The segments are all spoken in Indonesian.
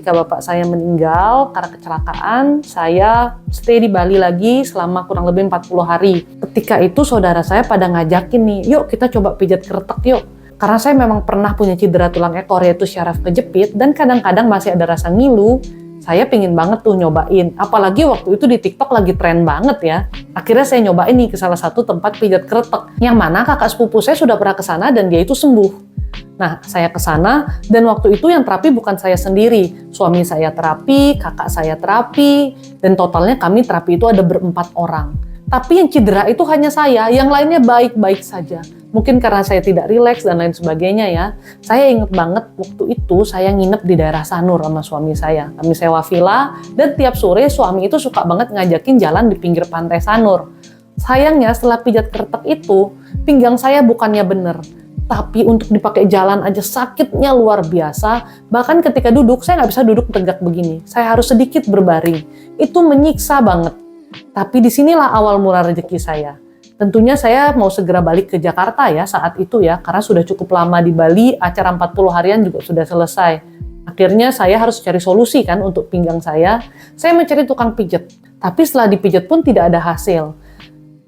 ketika bapak saya meninggal karena kecelakaan, saya stay di Bali lagi selama kurang lebih 40 hari. Ketika itu saudara saya pada ngajakin nih, yuk kita coba pijat kretek yuk. Karena saya memang pernah punya cedera tulang ekor yaitu syaraf kejepit dan kadang-kadang masih ada rasa ngilu. Saya pingin banget tuh nyobain, apalagi waktu itu di TikTok lagi tren banget ya. Akhirnya saya nyobain nih ke salah satu tempat pijat kretek, yang mana kakak sepupu saya sudah pernah ke sana dan dia itu sembuh. Nah, saya ke sana dan waktu itu yang terapi bukan saya sendiri. Suami saya terapi, kakak saya terapi, dan totalnya kami terapi itu ada berempat orang. Tapi yang cedera itu hanya saya, yang lainnya baik-baik saja. Mungkin karena saya tidak rileks dan lain sebagainya ya. Saya inget banget waktu itu saya nginep di daerah Sanur sama suami saya. Kami sewa villa dan tiap sore suami itu suka banget ngajakin jalan di pinggir pantai Sanur. Sayangnya setelah pijat kretek itu, pinggang saya bukannya bener. Tapi untuk dipakai jalan aja sakitnya luar biasa. Bahkan ketika duduk, saya nggak bisa duduk tegak begini. Saya harus sedikit berbaring. Itu menyiksa banget. Tapi disinilah awal mula rezeki saya. Tentunya saya mau segera balik ke Jakarta ya saat itu ya, karena sudah cukup lama di Bali, acara 40 harian juga sudah selesai. Akhirnya saya harus cari solusi kan untuk pinggang saya. Saya mencari tukang pijat, tapi setelah dipijat pun tidak ada hasil.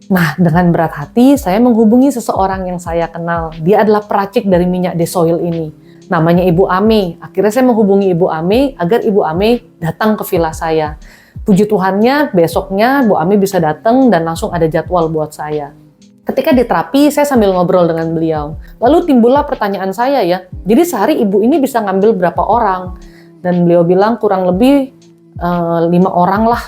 Nah, dengan berat hati saya menghubungi seseorang yang saya kenal. Dia adalah peracik dari minyak Desoil ini. Namanya Ibu Ame. Akhirnya saya menghubungi Ibu Ame agar Ibu Ame datang ke villa saya. Puji Tuhannya, besoknya Bu Ami bisa datang dan langsung ada jadwal buat saya. Ketika di terapi, saya sambil ngobrol dengan beliau. Lalu timbullah pertanyaan saya ya, jadi sehari ibu ini bisa ngambil berapa orang? Dan beliau bilang kurang lebih 5 orang lah.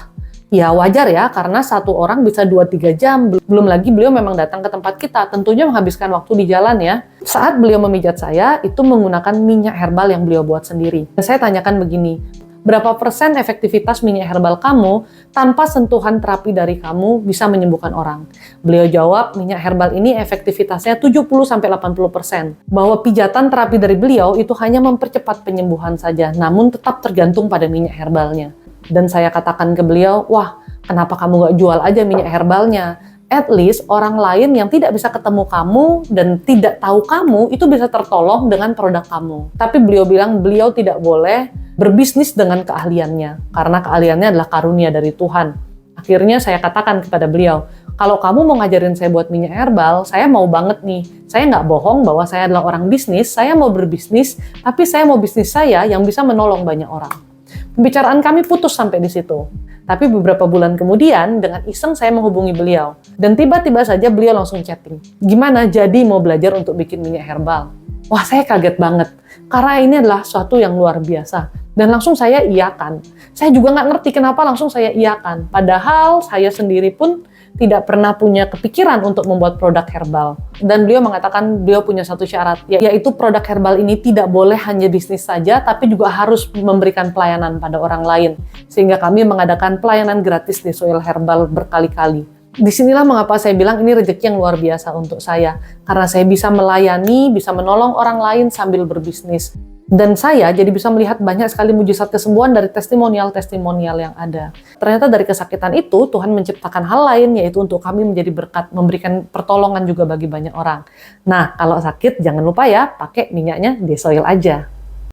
Ya wajar ya, karena satu orang bisa 2-3 jam. Belum lagi beliau memang datang ke tempat kita, tentunya menghabiskan waktu di jalan ya. Saat beliau memijat saya, itu menggunakan minyak herbal yang beliau buat sendiri. Dan saya tanyakan begini, berapa persen efektivitas minyak herbal kamu tanpa sentuhan terapi dari kamu bisa menyembuhkan orang? Beliau jawab, minyak herbal ini efektivitasnya 70-80%. Bahwa pijatan terapi dari beliau itu hanya mempercepat penyembuhan saja, namun tetap tergantung pada minyak herbalnya. Dan saya katakan ke beliau, wah kenapa kamu gak jual aja minyak herbalnya? At least orang lain yang tidak bisa ketemu kamu dan tidak tahu kamu itu bisa tertolong dengan produk kamu. Tapi beliau bilang beliau tidak boleh berbisnis dengan keahliannya, karena keahliannya adalah karunia dari Tuhan. Akhirnya saya katakan kepada beliau, kalau kamu mau ngajarin saya buat minyak herbal, saya mau banget nih. Saya nggak bohong bahwa saya adalah orang bisnis, saya mau berbisnis, tapi saya mau bisnis saya yang bisa menolong banyak orang. Pembicaraan kami putus sampai di situ. Tapi beberapa bulan kemudian, dengan iseng saya menghubungi beliau. Dan tiba-tiba saja beliau langsung chatting. Gimana jadi mau belajar untuk bikin minyak herbal? Wah, saya kaget banget. Karena ini adalah suatu yang luar biasa. Dan langsung saya iyakan. Saya juga nggak ngerti kenapa langsung saya iyakan. Padahal saya sendiri pun tidak pernah punya kepikiran untuk membuat produk herbal. Dan beliau mengatakan beliau punya satu syarat, yaitu produk herbal ini tidak boleh hanya bisnis saja, tapi juga harus memberikan pelayanan pada orang lain. Sehingga kami mengadakan pelayanan gratis di Desoil Herbal berkali-kali. Disinilah mengapa saya bilang ini rezeki yang luar biasa untuk saya. Karena saya bisa melayani, bisa menolong orang lain sambil berbisnis. Dan saya jadi bisa melihat banyak sekali mujizat kesembuhan dari testimonial-testimonial yang ada. Ternyata dari kesakitan itu, Tuhan menciptakan hal lain, yaitu untuk kami menjadi berkat, memberikan pertolongan juga bagi banyak orang. Nah, kalau sakit, jangan lupa ya, pakai minyaknya Desoil aja.